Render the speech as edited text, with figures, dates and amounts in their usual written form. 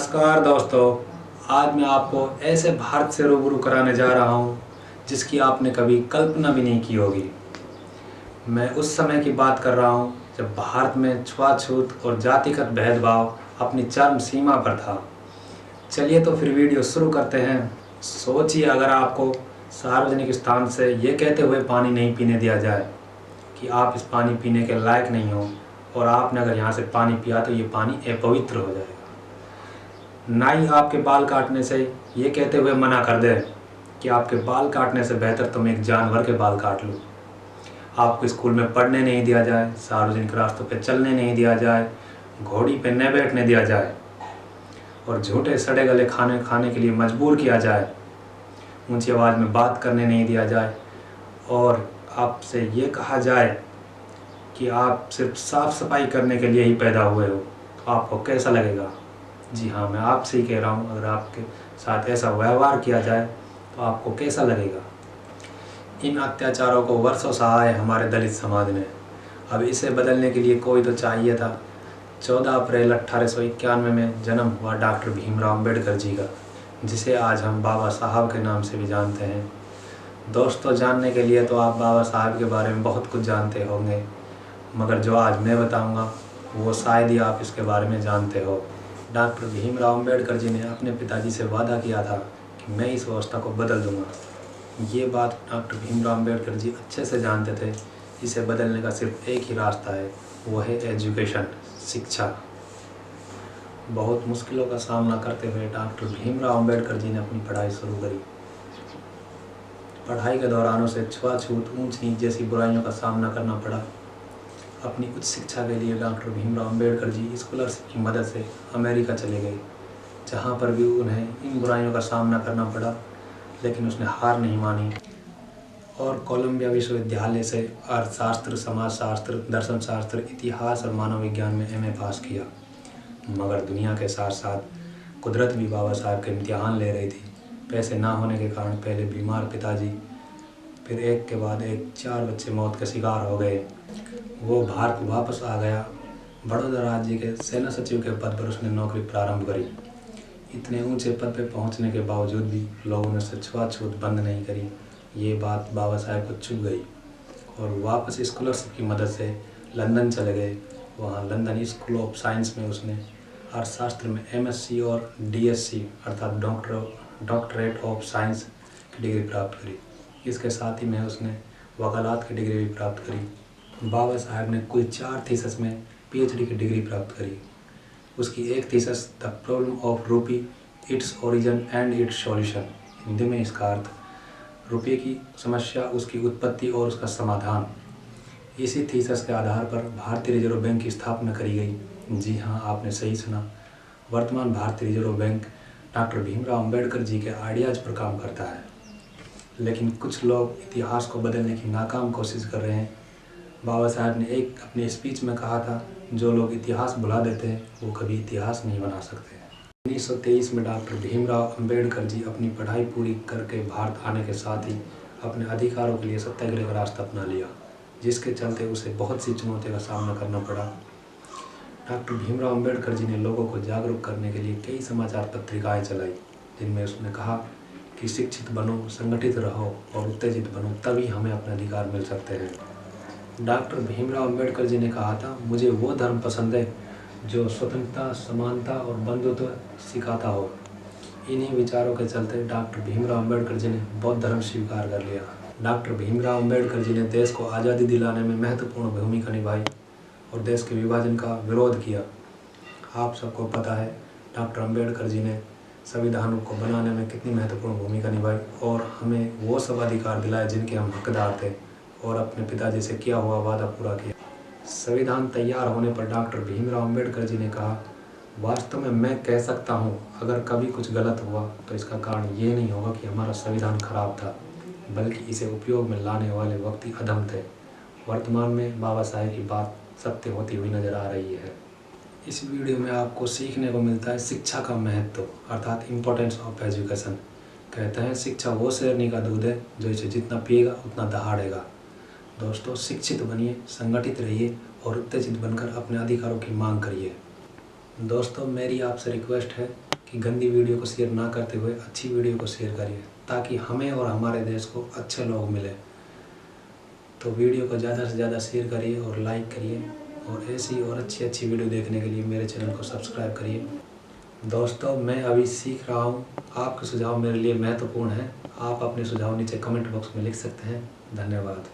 नमस्कार दोस्तों, आज मैं आपको ऐसे भारत से रूबरू कराने जा रहा हूँ जिसकी आपने कभी कल्पना भी नहीं की होगी। मैं उस समय की बात कर रहा हूँ जब भारत में छुआछूत और जातिगत भेदभाव अपनी चरम सीमा पर था। चलिए तो फिर वीडियो शुरू करते हैं। सोचिए अगर आपको सार्वजनिक स्थान से ये कहते हुए पानी नहीं पीने दिया जाए कि आप इस पानी पीने के लायक नहीं हो, और आपने अगर यहाँ से पानी पिया तो ये पानी अपवित्र हो जाएगा। नाई आपके बाल काटने से ये कहते हुए मना कर दे कि आपके बाल काटने से बेहतर तुम एक जानवर के बाल काट लो। आपको स्कूल में पढ़ने नहीं दिया जाए, सार्वजनिक रास्तों पे चलने नहीं दिया जाए, घोड़ी पे न बैठने दिया जाए, और झूठे सड़े गले खाने खाने के लिए मजबूर किया जाए, ऊंची आवाज़ में बात करने नहीं दिया जाए, और आपसे ये कहा जाए कि आप सिर्फ साफ सफाई करने के लिए ही पैदा हुए हो, तो आपको कैसा लगेगा? जी हाँ, मैं आपसे ही कह रहा हूँ, अगर आपके साथ ऐसा व्यवहार किया जाए तो आपको कैसा लगेगा? इन अत्याचारों को वर्षों सहा है हमारे दलित समाज ने। अब इसे बदलने के लिए कोई तो चाहिए था। 14 अप्रैल 1891 में जन्म हुआ डॉक्टर भीमराव अम्बेडकर जी का, जिसे आज हम बाबा साहब के नाम से भी जानते हैं। दोस्तों, जानने के लिए तो आप बाबा साहब के बारे में बहुत कुछ जानते होंगे, मगर जो आज मैं बताऊंगा वो शायद ही आप इसके बारे में जानते हो। डॉक्टर भीमराव अम्बेडकर जी ने अपने पिताजी से वादा किया था कि मैं इस व्यवस्था को बदल दूंगा। ये बात डॉक्टर भीमराव अम्बेडकर जी अच्छे से जानते थे। इसे बदलने का सिर्फ एक ही रास्ता है, वो है एजुकेशन, शिक्षा। बहुत मुश्किलों का सामना करते हुए डॉक्टर भीमराव अम्बेडकर जी ने अपनी पढ़ाई शुरू करी। पढ़ाई के दौरान उसे छुआछूत, ऊंच नीच जैसी बुराइयों का सामना करना पड़ा। अपनी उच्च शिक्षा के लिए डॉक्टर भीमराव अम्बेडकर जी स्कॉलरशिप की मदद से अमेरिका चले गए, जहाँ पर भी उन्हें इन बुराइयों का सामना करना पड़ा, लेकिन उसने हार नहीं मानी और कोलंबिया विश्वविद्यालय से अर्थशास्त्र, समाजशास्त्र, दर्शन शास्त्र, इतिहास और मानव विज्ञान में एमए पास किया। मगर दुनिया के साथ साथ कुदरत भी बाबा साहब के इम्तिहान ले रही थी। पैसे ना होने के कारण पहले बीमार पिताजी, फिर एक के बाद एक 4 बच्चे मौत के शिकार हो गए। वो भारत वापस आ गया। बड़ौदा राज्य के सेना सचिव के पद पर उसने नौकरी प्रारंभ करी। इतने ऊंचे पद पर पहुंचने के बावजूद भी लोगों ने उसे छुआछूत बंद नहीं करी। ये बात बाबा साहब को चुभ गई और वापस स्कॉलरशिप की मदद से लंदन चले गए। वहाँ लंदन स्कूल ऑफ साइंस में उसने अर्थशास्त्र में एमएससी और डीएससी अर्थात डॉक्टरेट ऑफ साइंस की डिग्री प्राप्त करी। इसके साथ ही में उसने वकालत की डिग्री भी प्राप्त करी। बाबा साहब ने कुल 4 थीसिस में पीएचडी की डिग्री प्राप्त करी। उसकी एक थीसिस द प्रॉब्लम ऑफ रूपी, its origin and it's solution, Hindi में इसका अर्थ रुपये की समस्या, उसकी उत्पत्ति और उसका समाधान। इसी थीसिस के आधार पर भारतीय रिजर्व बैंक की स्थापना करी गई। जी हाँ, आपने सही सुना। वर्तमान भारतीय reserve bank doctor Bhimrao Ambedkar ji के आइडियाज़ पर काम करता है, लेकिन कुछ लोग इतिहास को बदलने की नाकाम कोशिश कर रहे हैं। बाबा साहब ने एक अपने स्पीच में कहा था, जो लोग इतिहास भुला देते हैं वो कभी इतिहास नहीं बना सकते। 1923 में डॉक्टर भीमराव अम्बेडकर जी अपनी पढ़ाई पूरी करके भारत आने के साथ ही अपने अधिकारों के लिए सत्याग्रह का रास्ता अपना लिया, जिसके चलते उसे बहुत सी चुनौतियों का सामना करना पड़ा। डॉक्टर भीमराव अम्बेडकर जी ने लोगों को जागरूक करने के लिए कई समाचार पत्रिकाएँ चलाई, जिनमें उसने कहा कि शिक्षित बनो, संगठित रहो और उत्तेजित बनो, तभी हमें अपने अधिकार मिल सकते हैं। डॉक्टर भीमराव अम्बेडकर जी ने कहा था, मुझे वो धर्म पसंद है जो स्वतंत्रता, समानता और बंधुत्व सिखाता हो। इन्हीं विचारों के चलते डॉक्टर भीमराव अम्बेडकर जी ने बौद्ध धर्म स्वीकार कर लिया। डॉक्टर भीमराव अम्बेडकर जी ने देश को आज़ादी दिलाने में महत्वपूर्ण भूमिका निभाई और देश के विभाजन का विरोध किया। आप सबको पता है डॉक्टर अम्बेडकर जी ने संविधान को बनाने में कितनी महत्वपूर्ण भूमिका निभाई और हमें वो सब अधिकार दिलाए जिनके हम हकदार थे, और अपने पिताजी से किया हुआ वादा पूरा किया। संविधान तैयार होने पर डॉक्टर भीमराव अम्बेडकर जी ने कहा, वास्तव में मैं कह सकता हूँ अगर कभी कुछ गलत हुआ तो इसका कारण ये नहीं होगा कि हमारा संविधान खराब था, बल्कि इसे उपयोग में लाने वाले व्यक्ति अधम थे। वर्तमान में बाबा साहेब की बात सत्य होती हुई नजर आ रही है। इस वीडियो में आपको सीखने को मिलता है शिक्षा का महत्व, अर्थात इम्पोर्टेंस ऑफ एजुकेशन। कहते हैं शिक्षा वो शेरनी का दूध है जो इसे जितना पिएगा उतना दहाड़ेगा। दोस्तों, शिक्षित बनिए, संगठित रहिए और उत्तेजित बनकर अपने अधिकारों की मांग करिए। दोस्तों, मेरी आपसे रिक्वेस्ट है कि गंदी वीडियो को शेयर ना करते हुए अच्छी वीडियो को शेयर करिए, ताकि हमें और हमारे देश को अच्छे लोग मिले। तो वीडियो को ज़्यादा से ज़्यादा शेयर करिए और लाइक करिए, और ऐसी और अच्छी वीडियो देखने के लिए मेरे चैनल को सब्सक्राइब करिए। दोस्तों, मैं अभी सीख रहा हूँ, आपके सुझाव मेरे लिए महत्वपूर्ण हैं। आप अपने सुझाव नीचे कमेंट बॉक्स में लिख सकते हैं। धन्यवाद।